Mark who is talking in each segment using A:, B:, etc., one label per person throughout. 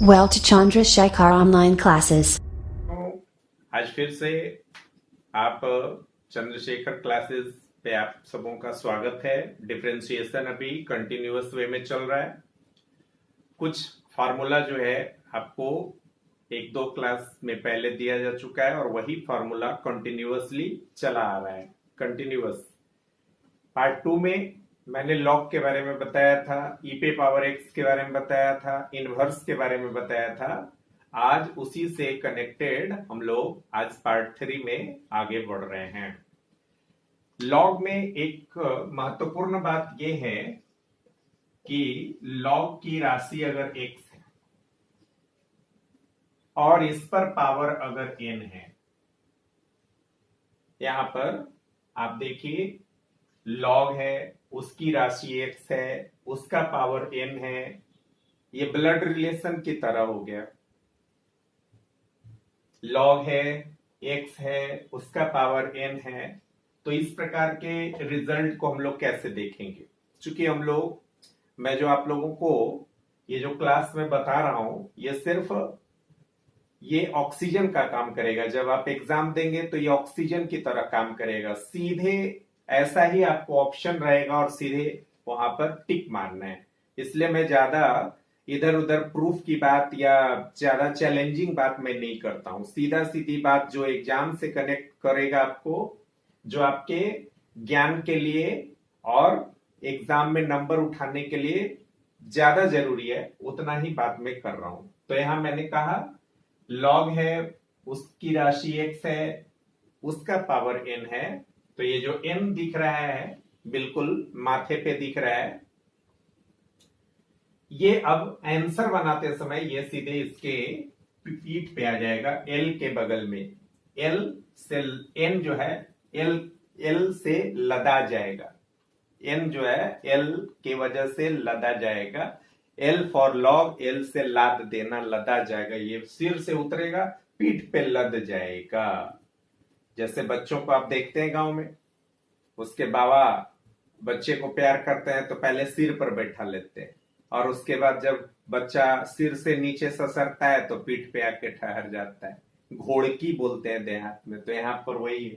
A: Well to Chandrasekhar online classes.
B: आज फिर से आप चंद्रशेखर क्लासेस पे आप सबों का स्वागत है। डिफरेंशिएशन अभी कंटिन्यूअस वे में चल रहा है। कुछ फार्मूला जो है आपको एक दो क्लास में पहले दिया जा चुका है और वही फार्मूला कंटिन्यूअसली चला आ रहा है। कंटिन्यूअस पार्ट 2 में मैंने लॉग के बारे में बताया था, ई पे पावर एक्स के बारे में बताया था, इनवर्स के बारे में बताया था। आज उसी से कनेक्टेड हम लोग आज पार्ट 3 में आगे बढ़ रहे हैं। लॉग में एक महत्वपूर्ण बात यह है कि लॉग की राशि अगर x है और इस पर पावर अगर n है, यहां पर आप देखिए लॉग है, उसकी राशि x है, उसका पावर n है। ये ब्लड रिलेशन की तरह हो गया। लॉग है, x है, उसका पावर n है। तो इस प्रकार के रिजल्ट को हम लोग कैसे देखेंगे? चूंकि मैं जो आप लोगों को ये जो क्लास में बता रहा हूं, ये सिर्फ ये ऑक्सीजन का काम करेगा। जब आप एग्जाम देंगे तो ये ऑक्सीजन की तरह काम करेगा। सीधे ऐसा ही आपको ऑप्शन रहेगा और सीधे वहां पर टिक मारना है। इसलिए मैं ज्यादा इधर उधर प्रूफ की बात या ज्यादा चैलेंजिंग बात मैं नहीं करता हूं। सीधा सीधी बात जो एग्जाम से कनेक्ट करेगा आपको, जो आपके ज्ञान के लिए और एग्जाम में नंबर उठाने के लिए ज्यादा जरूरी है, उतना ही बात मैं कर रहा हूं। तो यहां मैंने कहा लॉग है, उसकी राशि x है, उसका पावर n है। तो ये जो n दिख रहा है बिल्कुल माथे पे दिख रहा है, ये अब आंसर बनाते समय ये सीधे इसके पीठ पे आ जाएगा, l के बगल में। l से n जो है l से लदा जाएगा। n जो है l की वजह से लदा जाएगा। L फॉर लॉग, L से लाद देना, लदा जाएगा। ये सिर से उतरेगा, पीठ पे लद जाएगा। जैसे बच्चों को आप देखते हैं गांव में, उसके बाबा बच्चे को प्यार करते हैं तो पहले सिर पर बैठा लेते हैं और उसके बाद जब बच्चा सिर से नीचे ससरता है तो पीठ पे आके ठहर जाता है। घोड़की बोलते हैं देहात में। तो यहां पर वही है,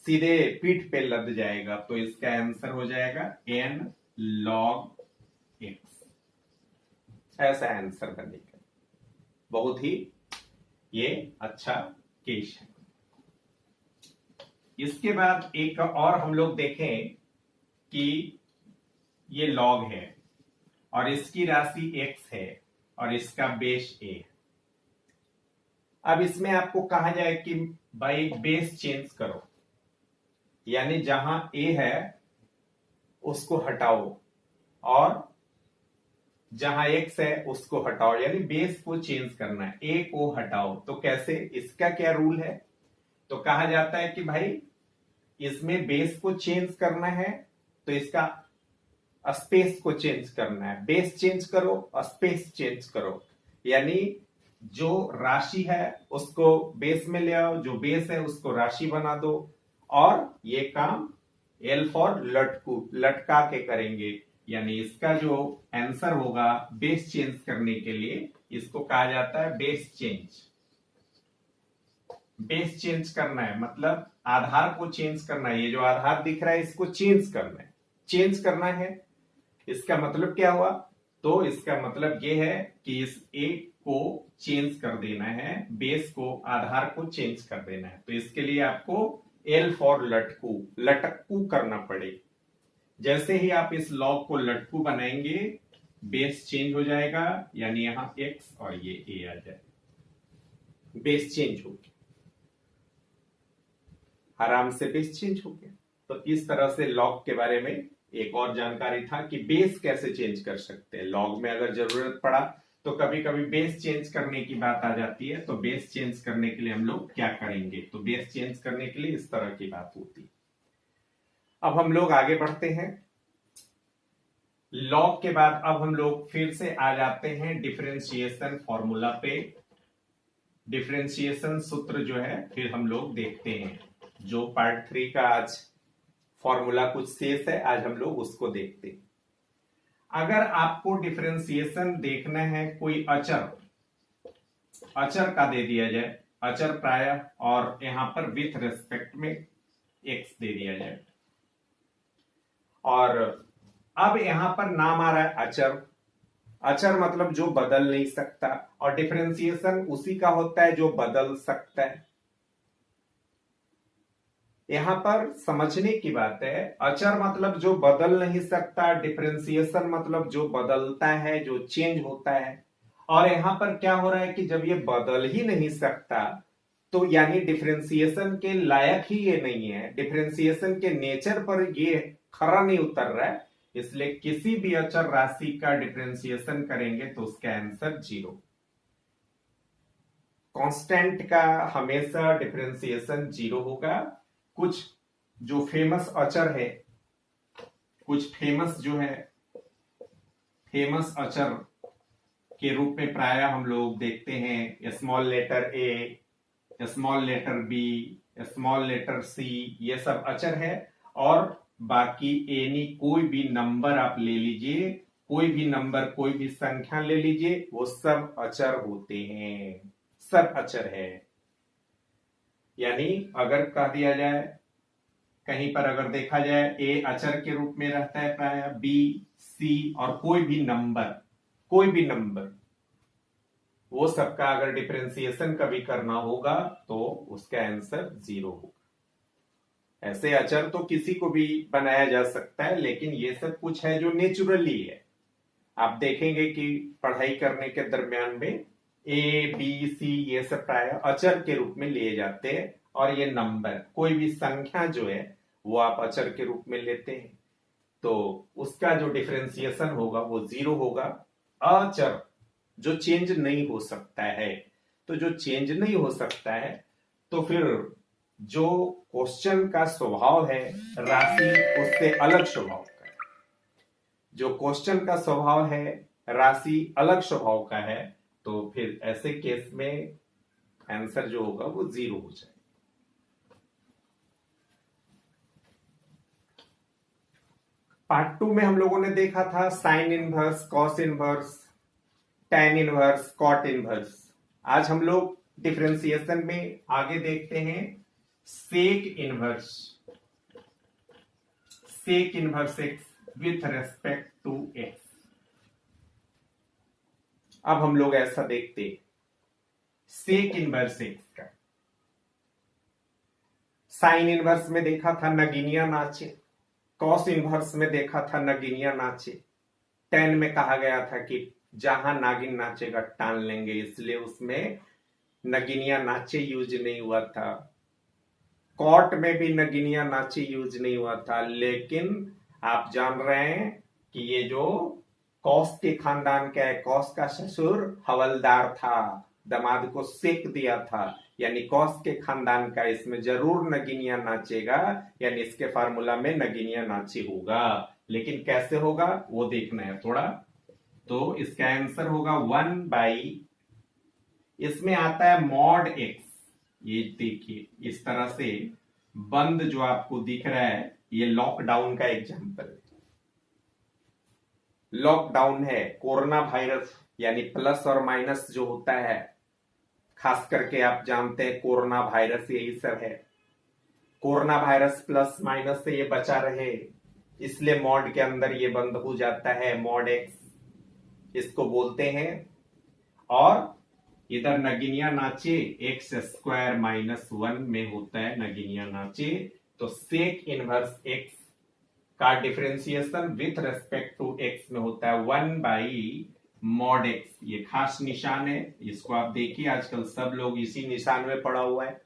B: सीधे पीठ पे लद जाएगा। तो इसका आंसर हो जाएगा n log x। ऐसा आंसर बनेगा। बहुत ही ये अच्छा केस है। इसके बाद एक और हम लोग देखें कि ये लॉग है और इसकी राशि x है और इसका बेस a है। अब इसमें आपको कहा जाए कि भाई बेस चेंज करो, यानी जहां a है उसको हटाओ और जहां x है उसको हटाओ, यानी बेस को चेंज करना है, a को हटाओ। तो कैसे? इसका क्या रूल है? तो कहा जाता है कि भाई इसमें बेस को चेंज करना है तो इसका स्पेस को चेंज करना है। बेस चेंज करो, स्पेस चेंज करो, यानी जो राशि है उसको बेस में ले आओ, जो बेस है उसको राशि बना दो। और ये काम L फॉर लटका के करेंगे। यानी इसका जो आंसर होगा बेस चेंज करने के लिए, इसको कहा जाता है बेस चेंज। बेस चेंज करना है मतलब आधार को चेंज करना है। ये जो आधार दिख रहा है इसको चेंज करना है। चेंज करना है, इसका मतलब क्या हुआ? तो इसका मतलब ये है कि इस a को चेंज कर देना है, बेस को, आधार को चेंज कर देना है। तो इसके लिए आपको L फॉर लटकू करना पड़े। जैसे ही आप इस लॉग को लटकू बनाएंगे, बेस चेंज हो जाएगा, यानी यहां x और ये a आ जाएगा। बेस चेंज हो गया, आराम से बेस चेंज हो गया। तो इस तरह से लॉग के बारे में एक और जानकारी था कि बेस कैसे चेंज कर सकते हैं। लॉग में अगर जरूरत पड़ा तो कभी कभी बेस चेंज करने की बात आ जाती है, तो बेस चेंज करने के लिए हम लोग क्या करेंगे? तो बेस चेंज करने के लिए इस तरह की बात होती है। अब हम लोग आगे बढ़ते हैं। लॉग के बाद अब हम लोग फिर से आ जाते हैं डिफरेंशिएशन फॉर्मूला पे। डिफरेंशिएशन सूत्र जो है फिर हम लोग देखते हैं। जो पार्ट 3 का आज फॉर्मूला कुछ शेष है, आज हम लोग उसको देखते हैं। अगर आपको डिफरेंशिएशन देखना है कोई अचर का दे दिया जाए, अचर प्राय, और यहां पर विथ रेस्पेक्ट में एक्स दे दिया जाए, और अब यहां पर नाम आ रहा है अचर। अचर मतलब जो बदल नहीं सकता, और डिफरेंशिएशन उसी का होता है जो बदल सकता है। यहां पर समझने की बात है, अचर मतलब जो बदल नहीं सकता, डिफरेंशिएशन मतलब जो बदलता है, जो चेंज होता है। और यहां पर क्या हो रहा है कि जब ये बदल ही नहीं सकता तो यानी डिफरेंशिएशन के लायक ही ये नहीं है, डिफरेंशिएशन के नेचर पर ये खरा नहीं उतर रहा है, इसलिए किसी भी अचर राशि का डिफरेंशिएशन करेंगे तो उसका आंसर 0। कांस्टेंट का हमेशा डिफरेंशिएशन 0 होगा। कुछ जो फेमस अचर है, कुछ फेमस जो है, फेमस अचर के रूप में प्राय हम लोग देखते हैं small letter A, small letter B, small letter C, ये सब अचर है। और बाकी एनी कोई भी नंबर आप ले लीजिए, कोई भी नंबर, कोई भी संख्या ले लीजिए, वो सब अचर होते हैं, सब अचर है। यानी अगर कह दिया जाए, कहीं पर अगर देखा जाए ए अचर के रूप में रहता है प्राय, बी, सी और कोई भी नंबर, वो सबका अगर डिफरेंशिएशन कभी करना होगा तो उसका आंसर 0 होगा। ऐसे अचर तो किसी को भी बनाया जा सकता है, लेकिन ये सब कुछ है जो नेचुरली है। आप देखेंगे कि पढ़ाई करने के दरमियान में ए, बी, सी ये सब प्राय अचर के रूप में लिए जाते हैं, और ये नंबर, कोई भी संख्या जो है वो आप अचर के रूप में लेते हैं, तो उसका जो डिफरेंशिएशन होगा वो 0 होगा। अचर जो चेंज नहीं हो सकता है, तो जो चेंज नहीं हो सकता है तो फिर जो क्वेश्चन का स्वभाव है राशि उससे अलग स्वभाव का है। जो क्वेश्चन का स्वभाव है राशि अलग स्वभाव का है, तो फिर ऐसे केस में आंसर जो होगा वो 0 हो जाएगा। पार्ट 2 में हम लोगों ने देखा था sine inverse, cos inverse, tan inverse, cot inverse. आज हम लोग डिफरेंशिएशन में आगे देखते हैं sec inverse, sec inverse x with respect to x. अब हम लोग ऐसा देखते हैं सेक इनवर्स एक्स का। साइन इनवर्स में देखा था नगीनिया नाचे, कॉस इनवर्स में देखा था नगीनिया नाचे, टैन में कहा गया था कि जहां नागिन नाचेगा टान लेंगे, इसलिए उसमें नगिनिया नाचे यूज नहीं हुआ था। कॉट में भी नगिनिया नाचे यूज नहीं हुआ था, लेकिन आप जान रहे हैं कि ये जो कौस के खानदान का है, कौस का ससुर हवलदार था, दामाद को सेक दिया था, यानी कौस के खानदान का, इसमें जरूर नगिनिया नाचेगा, यानी इसके फार्मूला में नगिनिया नाचे होगा। लेकिन कैसे होगा वो देखना है थोड़ा। तो इसका आंसर होगा 1/, इसमें आता है मॉड एक्स। ये देखिए इस तरह से बंद जो आपको दिख रहा है, ये लॉकडाउन का एग्जांपल है। लॉकडाउन है, कोरोना वायरस, यानी प्लस और माइनस जो होता है, खास करके आप जानते हैं कोरोना वायरस यही सब है। कोरोना वायरस प्लस माइनस से ये बचा रहे, इसलिए मॉड के अंदर ये बंद हो जाता है, मॉड एक्स इसको बोलते हैं। और इधर नगिनिया नाचे x² - 1 में होता है नगिनिया नाचे, तो सेक इनवर्स एक्स का differentiation with respect to x में होता है 1/mod x। ये खास निशान है, इसको आप देखिए आजकल सब लोग इसी निशान में पड़ा हुआ है,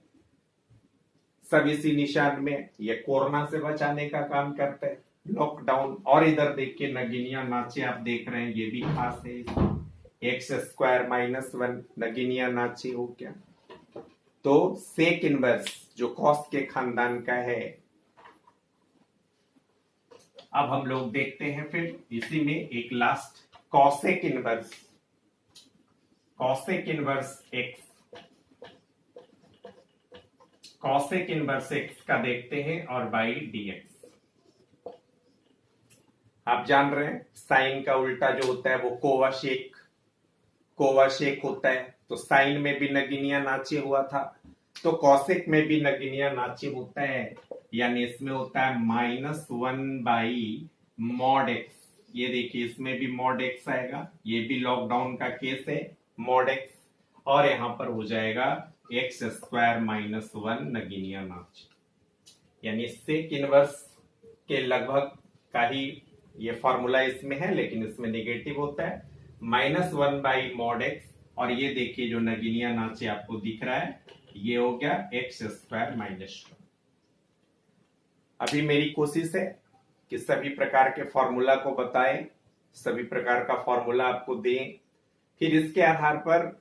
B: सब इसी निशान में, ये कोरोना से बचाने का काम करते हैं, लॉकडाउन। और इधर देखिए नगिनिया नाचे आप देख रहे हैं, ये भी खास है, x² - 1 नगिनिया नाचे हो क्या। तो सेक इनवर्स जो कॉस के खानदान का है। अब हम लोग देखते हैं फिर इसी में एक last cosec inverse, cosec inverse x, cosec inverse x का देखते हैं और बाई dx। आप जान रहे हैं साइन का उल्टा जो होता है वो कोवाशेक होता है। तो साइन में भी नगीनिया नाचे हुआ था, तो कौशिक में भी नगीनिया नाचे होता है, यानी इसमें होता है -1/mod x। ये देखिए इसमें भी mod x आएगा, ये भी लॉकडाउन का केस है mod x, और यहां पर हो जाएगा x² - 1 नगीनिया नाच, यानी सेक इनवर्स के लगभग का ही ये फॉर्मूला इसमें है, लेकिन इसमें नेगेटिव होता है -1/mod x। और ये देखिए जो नगीनिया नाचे आपको दिख रहा है ये हो गया x² - 1। अभी मेरी कोशिश है कि सभी प्रकार के फॉर्मूला को बताएं, सभी प्रकार का फॉर्मूला आपको दें, फिर इसके आधार पर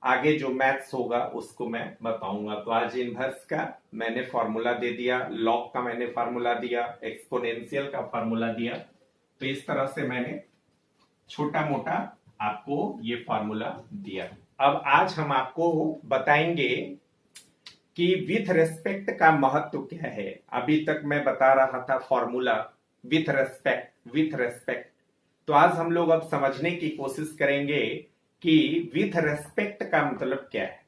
B: आगे जो मैथ्स होगा उसको मैं बताऊंगा। तो आज इनवर्स का मैंने फॉर्मूला दे दिया, लॉग का मैंने फॉर्मूला दिया, एक्सपोनेंशियल का फॉर्मूला दिया। तो इस तरह से मैंने छोटा मोटा आपको ये फॉर्मूला दिया। अब आज हम आपको बताएंगे कि विथ रेस्पेक्ट का महत्व क्या है। अभी तक मैं बता रहा था फॉर्मूला विथ रेस्पेक्ट। तो आज हम लोग अब समझने की कोशिश करेंगे कि विथ रेस्पेक्ट का मतलब क्या है,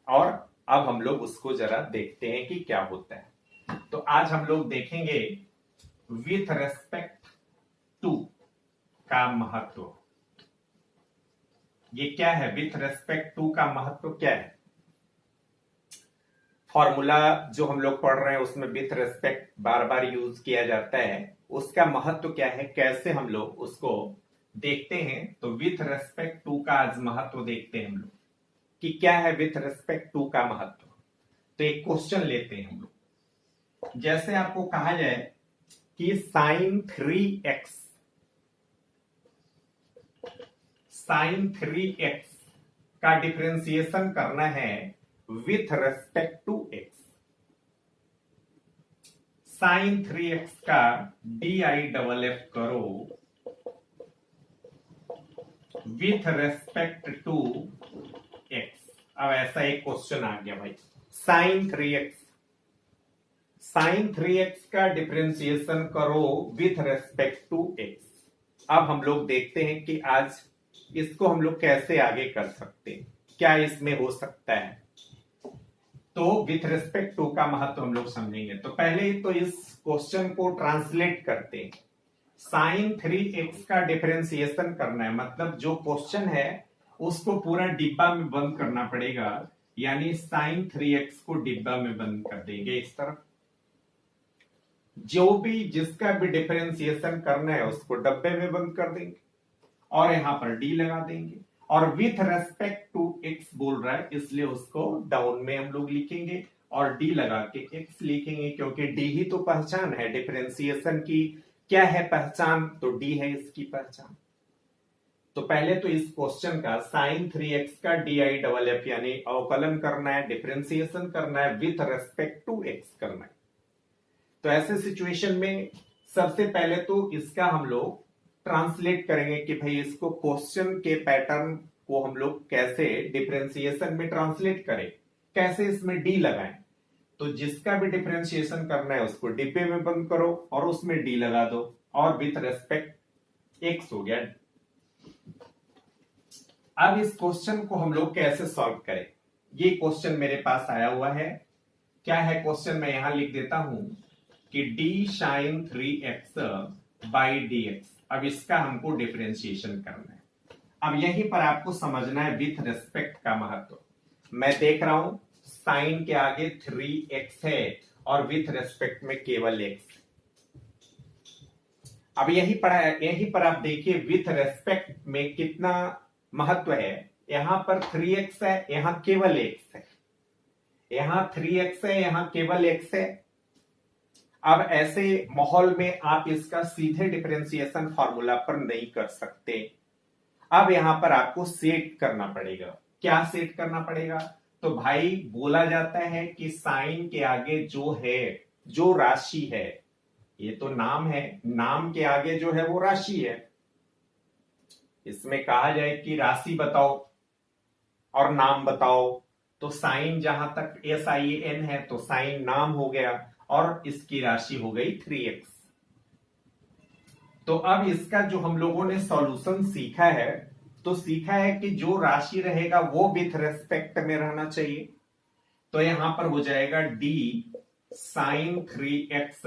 B: और अब हम लोग उसको जरा देखते हैं कि क्या होता है। तो आज हम लोग देखेंगे विथ रेस्पेक्ट टू का महत्व। ये क्या है, विथ रेस्पेक्ट टू का महत्व क्या है। फॉर्मूला जो हम लोग पढ़ रहे हैं उसमें with respect bar bar use किया जाता है, उसका महत्व क्या है, कैसे हम लोग उसको देखते हैं। तो विथ रेस्पेक्ट टू का आज महत्व देखते हैं हम लोग कि क्या है विथ रेस्पेक्ट टू का महत्व। तो एक क्वेश्चन लेते हैं हम लोग। जैसे आपको कहा जाए कि sin 3x का डिफरेंशिएशन करना है with respect to x। sin 3x का DIFF करो विथ रेस्पेक्ट टू x। अब ऐसा एक क्वेश्चन आ गया भाई, sin 3x का डिफरेंशिएशन करो विथ रेस्पेक्ट टू x। अब हम लोग देखते हैं कि आज इसको हम लोग कैसे आगे कर सकते हैं, क्या इसमें हो सकता है। तो विथ रेस्पेक्ट टू का महत्व हम लोग समझेंगे। तो पहले तो इस क्वेश्चन को ट्रांसलेट करते हैं। sin 3x का डिफरेंशिएशन करना है, मतलब जो क्वेश्चन है उसको पूरा डिब्बा में बंद करना पड़ेगा, यानी sin 3x को डिब्बा में बंद कर देंगे इस तरफ। जो भी जिसका भी डिफरेंशिएशन करना है उसको डब्बे में बंद कर देंगे और यहां पर डी लगा देंगे। और विथ रेस्पेक्ट टू एक्स बोल रहा है इसलिए उसको डाउन में हम लोग लिखेंगे और डी लगा के एक्स लिखेंगे, क्योंकि डी ही तो पहचान है डिफरेंशिएशन की। क्या है पहचान, तो डी है इसकी पहचान। तो पहले तो इस क्वेश्चन का sin 3x का DIFF यानी अवकलन करना है, डिफरेंशिएशन करना है, विथ रेस्पेक्ट टू एक्स करना है। तो ऐसे सिचुएशन में सबसे पहले तो इसका हम लोग ट्रांसलेट करेंगे कि भाई इसको क्वेश्चन के पैटर्न को हम लोग कैसे डिफरेंशिएशन में ट्रांसलेट करें, कैसे इसमें डी लगाएं। तो जिसका भी डिफरेंशिएशन करना है उसको डिब्बे में बंद करो और उसमें डी लगा दो और विथ रेस्पेक्ट एक्स हो गया। अब इस क्वेश्चन को हम लोग कैसे सॉल्व करें, ये क्वेश्चन मेरे पास आया हुआ है। क्या है क्वेश्चन, मैं यहां लिख देता हूं कि d sin 3x by dx। अब इसका हमको डिफरेंशिएशन करना है। अब यहीं पर आपको समझना है विथ रेस्पेक्ट का महत्व। मैं देख रहा हूं साइन के आगे 3x है और विथ रेस्पेक्ट में केवल x। अब यहीं पर आप देखिए विथ रेस्पेक्ट में कितना महत्व है। यहां पर 3x है, यहां केवल x है, यहां 3x है, यहां केवल x है। अब ऐसे माहौल में आप इसका सीधे डिफरेंशिएशन फॉर्मूला पर नहीं कर सकते। अब यहां पर आपको सेट करना पड़ेगा। क्या सेट करना पड़ेगा, तो भाई बोला जाता है कि साइन के आगे जो है, जो राशि है, ये तो नाम है, नाम के आगे जो है वो राशि है। इसमें कहा जाए कि राशि बताओ और नाम बताओ, तो साइन जहां तक SIN है तो साइन नाम हो गया और इसकी राशि हो गई 3x। तो अब इसका जो हम लोगों ने सॉल्यूशन सीखा है, तो सीखा है कि जो राशि रहेगा वो विथ रेस्पेक्ट में रहना चाहिए। तो यहां पर हो जाएगा d साइन 3x,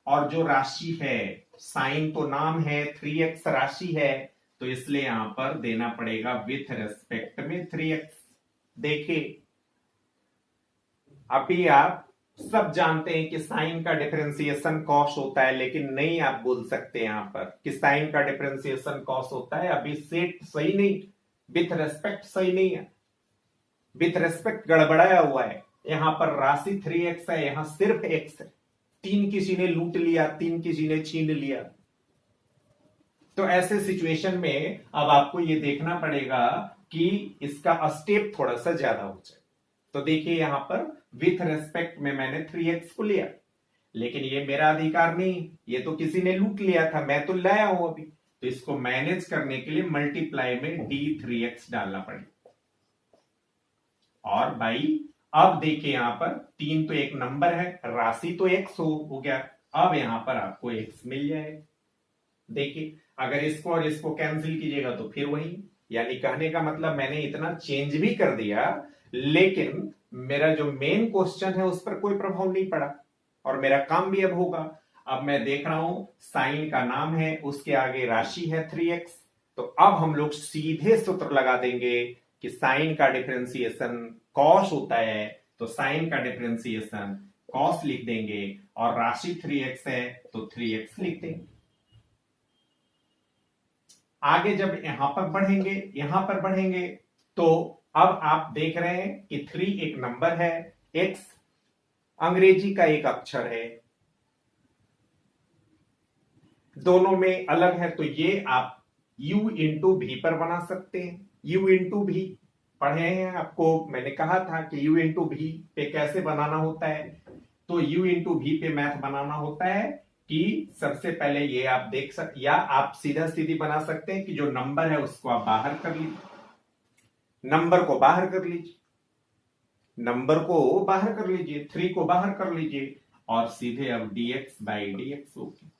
B: और जो राशि है साइन तो नाम है, 3x राशि है, तो इसलिए यहां पर देना पड़ेगा विथ रेस्पेक्ट में 3x। देखिए अभी आप सब जानते हैं कि साइन का डिफरेंशिएशन कॉस होता है, लेकिन नहीं आप बोल सकते यहां पर कि साइन का डिफरेंशिएशन कॉस होता है। अभी सेट सही नहीं, विथ रेस्पेक्ट सही नहीं है, विथ रेस्पेक्ट गड़बड़ाया हुआ है। यहां पर राशि 3x है, यहां सिर्फ x है। 3 किसी ने लूट लिया, 3 किसी ने छीन लिया। तो ऐसे सिचुएशन में अब आपको यह देखना पड़ेगा कि इसका स्टेप थोड़ा सा ज्यादा हो जाए। तो देखिए यहां पर विथ रेस्पेक्ट में मैंने 3x को लिया, लेकिन ये मेरा अधिकार नहीं, ये तो किसी ने लूट लिया था, मैं तो लाया हूं अभी। तो इसको मैनेज करने के लिए मल्टीप्लाई में d3x डालना पड़ेगा। और भाई अब देखिए यहां पर 3 तो एक नंबर है, राशि तो x हो गया। अब यहां पर आपको x मिल जाएगा। देखिए अगर इसको और इसको कैंसिल कीजिएगा तो फिर वही, यानी कहने का मतलब मैंने इतना चेंज भी कर दिया, लेकिन मेरा जो मेन क्वेश्चन है उस पर कोई प्रभाव नहीं पड़ा और मेरा काम भी अब होगा। अब मैं देख रहा हूं साइन का नाम है, उसके आगे राशि है 3x, तो अब हम लोग सीधे सूत्र लगा देंगे कि साइन का डिफरेंशिएशन कॉस होता है, तो साइन का डिफरेंशिएशन कॉस लिख देंगे, और राशि 3x है तो 3x लिख देंगे। आगे जब यहां पर बढ़ेंगे तो अब आप देख रहे हैं कि 3 एक नंबर है, x अंग्रेजी का एक अक्षर है, दोनों में अलग है, तो ये आप u इंटू भी पर बना सकते हैं। u इंटू भी पढ़े हैं, आपको मैंने कहा था कि u इंटू भी पे कैसे बनाना होता है। तो u इंटू भी पे मैथ बनाना होता है कि सबसे पहले ये आप देख सकते, या आप सीधा सीधी बना सकते हैं कि जो नंबर है उसको आप बाहर कर लीजिए, नंबर को बाहर कर लीजिए, 3 को बाहर कर लीजिए, और सीधे अब dx बाई dx हो गया।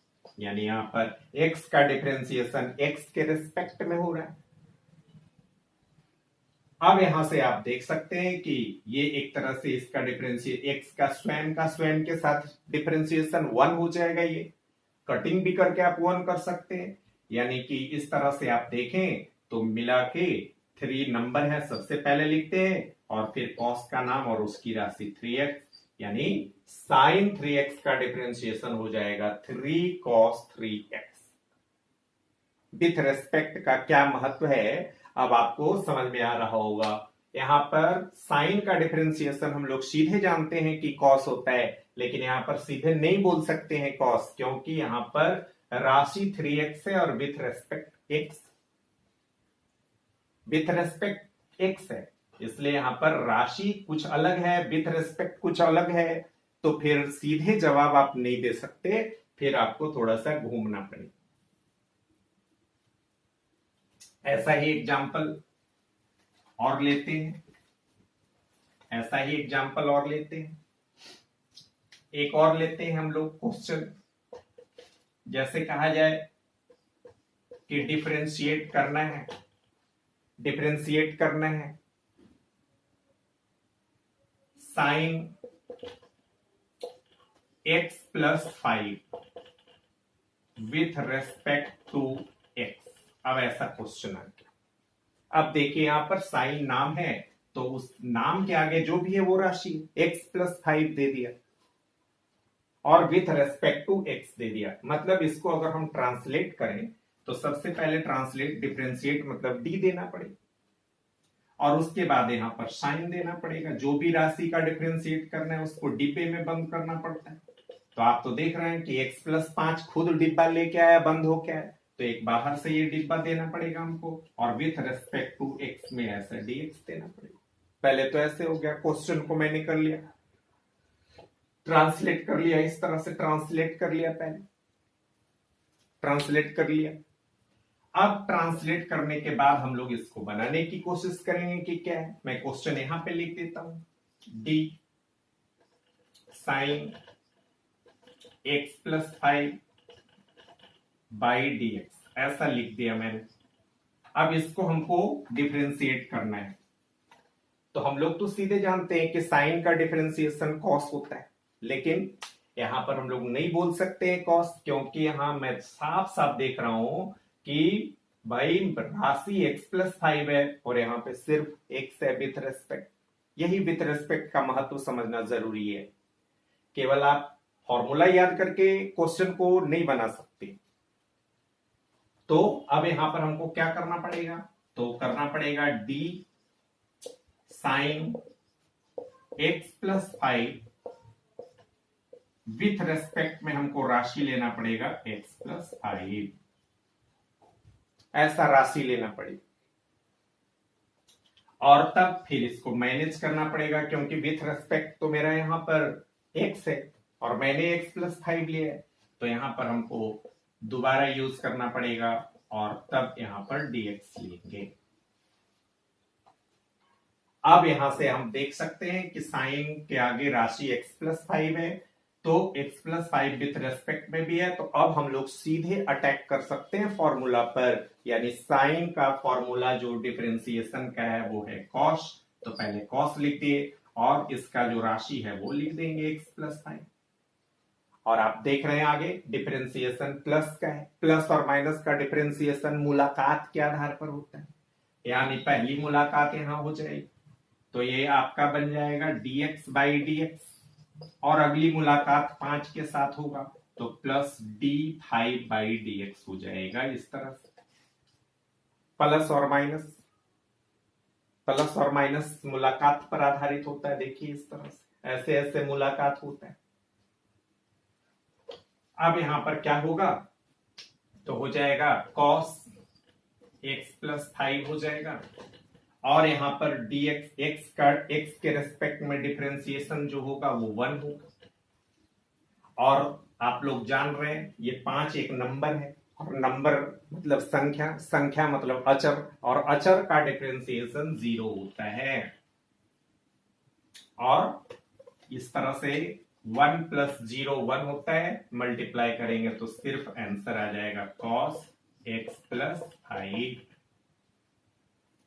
B: यानी यहां पर x का डिफरेंशिएशन x के रिस्पेक्ट में हो रहा है। अब यहां से आप देख सकते हैं कि ये एक तरह से इसका डिफरेंशिएशन x का स्वयं के साथ डिफरेंशिएशन 1 हो जाएगा। ये कटिंग भी करके आप 1 कर सकते हैं, यानी कि इस तरह से आप देखें तो मिला के 3 नंबर है, सबसे पहले लिखते हैं और फिर कॉस का नाम और उसकी राशि 3x, यानी साइन 3x का डिफरेंशिएशन हो जाएगा 3 cos 3x। विथ रेस्पेक्ट का क्या महत्व है अब आपको समझ में आ रहा होगा। यहां पर साइन का डिफरेंशिएशन हम लोग सीधे जानते हैं कि कॉस होता है, लेकिन यहां पर सीधे नहीं बोल सकते हैं कॉस, क्योंकि यहां पर राशि 3x है और विथ रेस्पेक्ट x है, इसलिए यहां पर राशि कुछ अलग है, विथ रेस्पेक्ट कुछ अलग है, तो फिर सीधे जवाब आप नहीं दे सकते, फिर आपको थोड़ा सा घूमना पड़ेगा। ऐसा ही एग्जाम्पल और लेते हैं, एक और लेते हैं हम लोग क्वेश्चन। जैसे कहा जाए कि डिफरेंशिएट करना है sine x plus 5 with respect to x। अब ऐसा क्वेश्चन आ गया। अब देखिए यहां पर साइन नाम है, तो उस नाम के आगे जो भी है वो राशि x प्लस 5 दे दिया और विथ रेस्पेक्ट टू x दे दिया। मतलब इसको अगर हम ट्रांसलेट करें तो सबसे पहले डिफरेंशिएट मतलब d देना पड़ेगा, और उसके बाद यहां पर साइन देना पड़ेगा। जो भी राशि का डिफरेंशिएट करना है उसको डिब्बे में बंद करना पड़ता है। तो आप तो देख रहे हैं कि x प्लस 5 खुद डिब्बा लेके आया, बंद हो क्या है, तो एक बाहर से ये डिब्बा देना पड़ेगा हमको, और विथ रेस्पेक्ट टू x में ऐसा dx देना पड़ेगा। पहले तो ऐसे हो गया, क्वेश्चन को मैंने कर लिया, ट्रांसलेट कर लिया, इस तरह से ट्रांसलेट कर लिया, अब ट्रांसलेट करने के बाद हम लोग इसको बनाने की कोशिश करेंगे कि क्या है। मैं क्वेश्चन यहां पे लिख देता हूं, d sine x plus 5 by d x, ऐसा लिख दिया मैंने। अब इसको हमको डिफरेंशिएट करना है। तो हम लोग तो सीधे जानते हैं कि साइन का डिफरेंशिएशन कॉस होता है, लेकिन यहां पर हम लोग नहीं बोल सकते हैं कॉस, क्योंकि यहां मैं साफ साफ देख रहा हूं कि भाई राशि x+5 है और यहां पे सिर्फ x है विथ रेस्पेक्ट। यही विथ रेस्पेक्ट का महत्व समझना जरूरी है। केवल आप फॉर्मूला याद करके क्वेश्चन को नहीं बना सकते। तो अब यहां पर हमको क्या करना पड़ेगा, तो करना पड़ेगा d sign x+5 with respect में हमको राशि लेना पड़ेगा x+5, ऐसा राशि लेना पड़ेगा। और तब फिर इसको मैनेज करना पड़ेगा, क्योंकि विथ रेस्पेक्ट तो मेरा यहां पर x है और मैंने x+5 लिया है, तो यहां पर हमको दोबारा यूज करना पड़ेगा और तब यहां पर dx लेंगे। अब यहां से हम देख सकते हैं कि साइन के आगे राशि x+5 है, तो x+5 विथ रेस्पेक्ट में भी है, तो अब हम लोग सीधे अटैक कर सकते हैं फॉर्मूला पर। यानी साइन का फॉर्मूला जो डिफरेंशिएशन का है वो है कॉस, तो पहले कॉस लिख दिए और इसका जो राशि है वो लिख देंगे x+5। और आप देख रहे हैं आगे डिफरेंशिएशन प्लस का है, प्लस और माइनस का डिफरेंशिएशन मुलाकात के आधार पर होता है, यानी पहली मुलाकात यहां हो जाएगी, तो ये आपका बन जाएगा dx/dx, और अगली मुलाकात 5 के साथ होगा तो प्लस d5/dx हो जाएगा। इस तरह से प्लस और माइनस मुलाकात पर आधारित होता है। देखिए इस तरह से ऐसे ऐसे मुलाकात होता है। अब यहां पर क्या होगा, तो हो जाएगा cos x+5 हो जाएगा, और यहां पर dx x के रेस्पेक्ट में डिफरेंशिएशन जो होगा वो 1 होगा। और आप लोग जान रहे हैं ये 5 एक नंबर है, और नंबर मतलब संख्या, संख्या मतलब अचर, और अचर का डिफरेंशिएशन 0 होता है। और इस तरह से 1 + 0 1 होता है, मल्टीप्लाई करेंगे तो सिर्फ आंसर आ जाएगा cos x+5,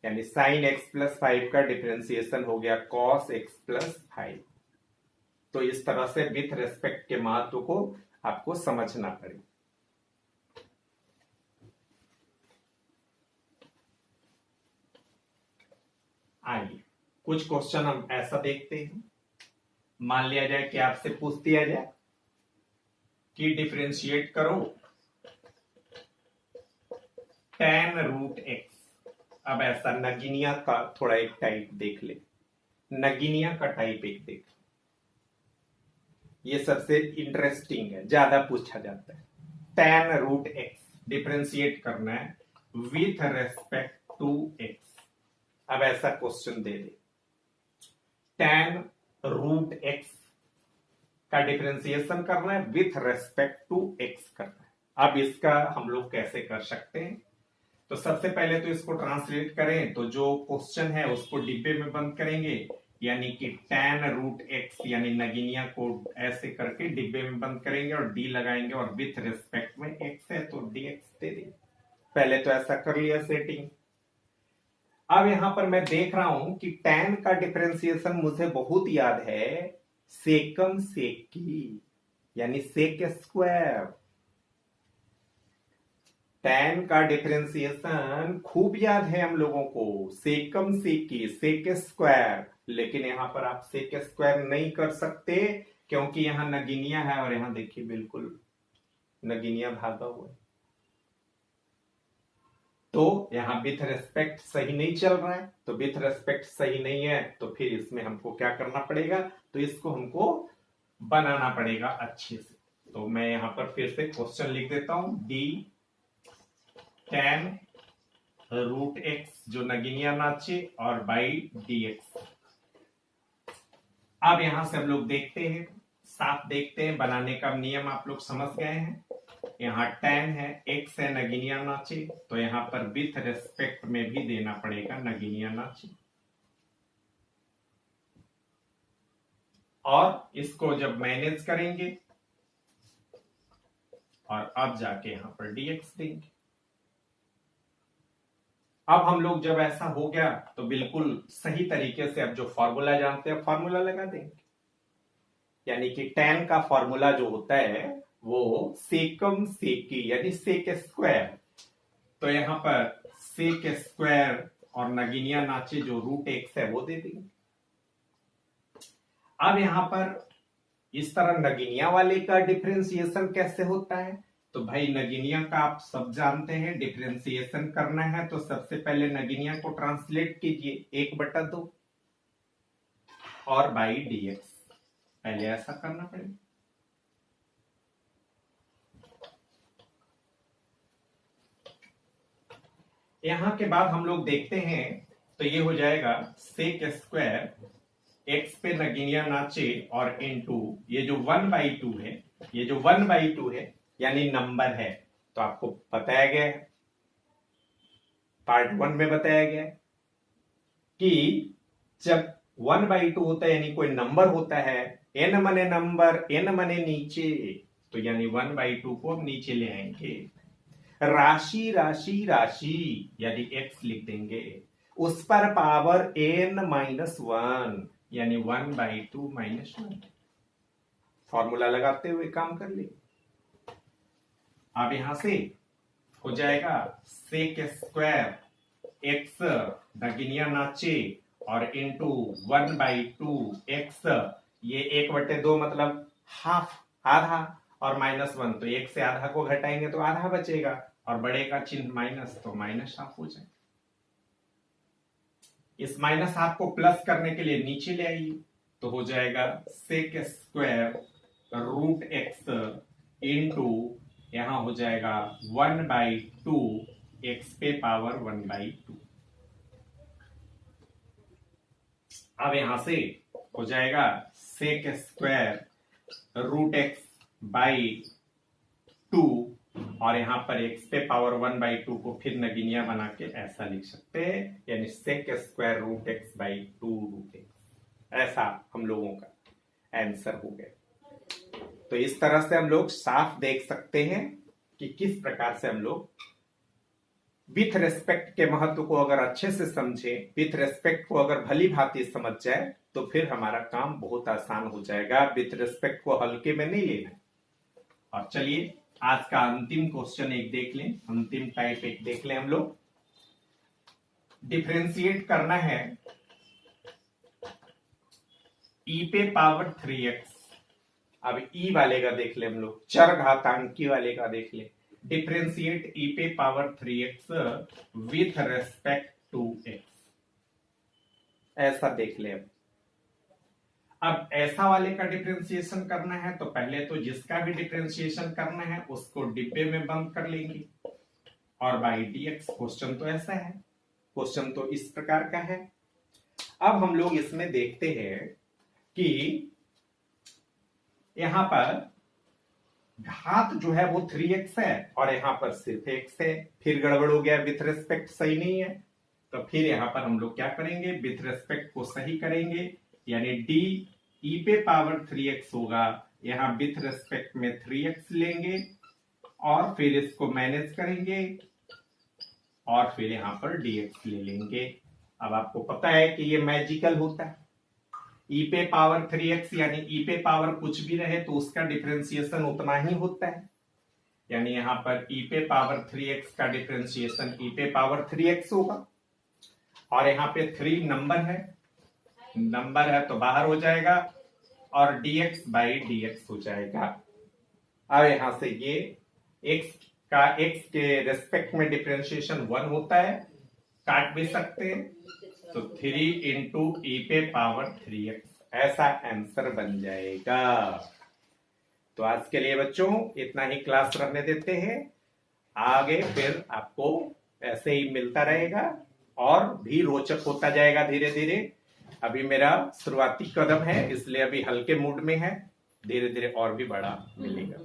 B: यानी साइन x+5 का डिफरेंशिएशन हो गया cos x+5। तो इस तरह से विथ रेस्पेक्ट के महत्व को आपको समझना पड़ेगा। आइए कुछ क्वेश्चन हम ऐसा देखते हैं। मान लिया जाए कि आपसे पूछ दिया जाए कि डिफरेंशिएट करो tan√x। अब ऐसा नगीनिया का थोड़ा एक टाइप देख ले, नगीनिया का टाइप एक देख, ये सबसे इंटरेस्टिंग है, ज्यादा पूछा जाता है। tan√x डिफरेंशिएट करना है विथ रेस्पेक्ट टू x। अब ऐसा क्वेश्चन दे दे, tan√x का डिफरेंशिएशन करना है विथ रेस्पेक्ट टू x करना है। अब इसका हम लोग कैसे कर सकते हैं, तो सबसे पहले तो इसको ट्रांसलेट करें, तो जो क्वेश्चन है उसको डिब्बे में बंद करेंगे, यानी कि tan√x यानी नगीनिया को ऐसे करके डिब्बे में बंद करेंगे और d लगाएंगे, और विथ रेस्पेक्ट में x है तो dx दे देंगे। पहले तो ऐसा कर लिया सेटिंग। अब यहां पर मैं देख रहा हूं कि tan का डिफरेंशिएशन मुझे बहुत याद है, सेकम सेक की, यानी सेक स्क्वायर। tan का डिफरेंशिएशन खूब याद है हम लोगों को, सेकम सेक की, सेक स्क्वायर। लेकिन यहां पर आप सेक स्क्वायर नहीं कर सकते, क्योंकि यहां नगीनिया है, और यहां देखिए बिल्कुल नगीनिया भागा हुआ है, तो यहां विथ रेस्पेक्ट सही नहीं चल रहा है। तो विथ रेस्पेक्ट सही नहीं है, तो फिर इसमें हमको क्या करना पड़ेगा, तो इसको हमको बनाना पड़ेगा अच्छे से। तो मैं यहां पर फिर से क्वेश्चन लिख देता हूं, d tan√x जो नगीनिया नाचे और बाई dx। अब यहां से हम लोग देखते हैं, साफ देखते हैं, बनाने का नियम आप लोग समझ गए हैं। यहाँ tan है, x है, नगीनिया नाचे, तो यहां पर विथ रेस्पेक्ट में भी देना पड़ेगा नगीनिया नाचे। और इसको जब मैनेज करेंगे और अब जाके यहां पर dx देंगे। अब हम लोग जब ऐसा हो गया तो बिल्कुल सही तरीके से अब जो फॉर्मूला जानते हैं फॉर्मूला लगा देंगे, यानी कि tan का फॉर्मूला जो होता है वो सेकम सेकी यानी सेक स्क्वायर, तो यहां पर सेक स्क्वायर और नगीनिया नाचे जो रूट एक्स है वो दे देंगे। अब यहां पर इस तरह नगीनिया वाले का डिफरेंशिएशन कैसे होता है, तो भाई नगीनिया का आप सब जानते हैं, डिफरेंशिएशन करना है तो सबसे पहले नगीनिया को ट्रांसलेट कीजिए 1/2 और बाई dx, पहले ऐसा करना पड़ेगा। यहां के बाद हम लोग देखते हैं तो ये हो जाएगा सेक स्क्वायर एक्स पे नगीनिया नाचे और इनटू ये जो 1/2 है, ये जो 1/2 है यानी नंबर है, तो आपको बताया गया है पार्ट 1 में बताया गया है कि जब 1/2 होता है यानी कोई नंबर होता है, n मने नंबर, n मने नीचे, तो यानी 1/2 को हम नीचे ले आएंगे। राशि राशि राशि यानी x लिख देंगे, उस पर पावर n-1 यानी 1/2 - 1, फॉर्मूला लगाते हुए काम कर ले। अब यहां से हो जाएगा सेक स्क्वायर एक्स नगीनिया नाचे और इंटू 1/2 एक्स, ये 1/2 मतलब हाफ, आधा, और -1 तो एक से आधा को घटाएंगे तो आधा बचेगा, और बड़े का चिन्ह माइनस तो -1/2 हो जाएगा। इस -1/2 को प्लस करने के लिए नीचे ले आइए, तो हो जाएगा sec square root x into यहां हो जाएगा 1/2 एक्स पे पावर 1/2। अब यहां से हो जाएगा sec square root x by 2, और यहां पर एक्स पे पावर 1/2 को फिर नगीनिया बना के ऐसा लिख सकते हैं, यानी sec square root x by 2 root x. ऐसा हम लोगों का आंसर हो गया। तो इस तरह से हम लोग साफ देख सकते हैं कि किस प्रकार से हम लोग विथ रेस्पेक्ट के महत्व को अगर अच्छे से समझे, विथ रेस्पेक्ट को अगर भली भांति समझ जाए तो फिर हमारा काम बहुत आसान हो जाएगा। विथ रेस्पेक्ट को हल्के में नहीं लेना। और चलिए आज का अंतिम क्वेश्चन एक देख लें, अंतिम टाइप एक देख लें हम लोग। डिफरेंशिएट करना है e पे पावर 3x। अब ई वाले का देख ले हम लोग, चर घातांकी वाले का देख ले। डिफरेंशिएट e पे power 3x with respect to x, ऐसा देख ले। अब ऐसा वाले का डिफरेंशिएशन करना है तो पहले तो जिसका भी डिफरेंशिएशन करना है उसको डिब्बे में बंद कर लेंगे, और बाई dx। क्वेश्चन तो ऐसा है, क्वेश्चन तो इस प्रकार का है। अब हम लोग इसमें देखते हैं कि यहां पर घात जो है वो 3x है और यहां पर सिर्फ x है, फिर गड़बड़ हो गया, विथ रेस्पेक्ट सही नहीं है। तो फिर यहां पर हम लोग क्या करेंगे, विथ रेस्पेक्ट को सही करेंगे, यानी d e पे पावर 3x होगा, यहां विथ रेस्पेक्ट में 3x लेंगे और फिर इसको मैनेज करेंगे और फिर यहां पर dx ले लेंगे। अब आपको पता है कि ये मैजिकल होता है, e पे पावर 3x यानी e पे पावर कुछ भी रहे तो उसका डिफरेंशिएशन उतना ही होता है, यानी यहां पर e पे पावर 3x का डिफरेंशिएशन e पे पावर 3x होगा, और यहां पे 3 नंबर है तो बाहर हो जाएगा और dx बाई dx हो जाएगा। अब यहां से ये x के रेस्पेक्ट में डिफरेंशिएशन 1 होता है, काट भी सकते हैं, तो 3 इंटू e पे पावर 3x ऐसा आंसर बन जाएगा। तो आज के लिए बच्चों इतना ही क्लास रहने देते हैं, आगे फिर आपको ऐसे ही मिलता रहेगा और भी रोचक होता जाएगा धीरे धीरे। अभी मेरा शुरुआती कदम है इसलिए अभी हल्के मूड में है, धीरे धीरे और भी बड़ा मिलेगा।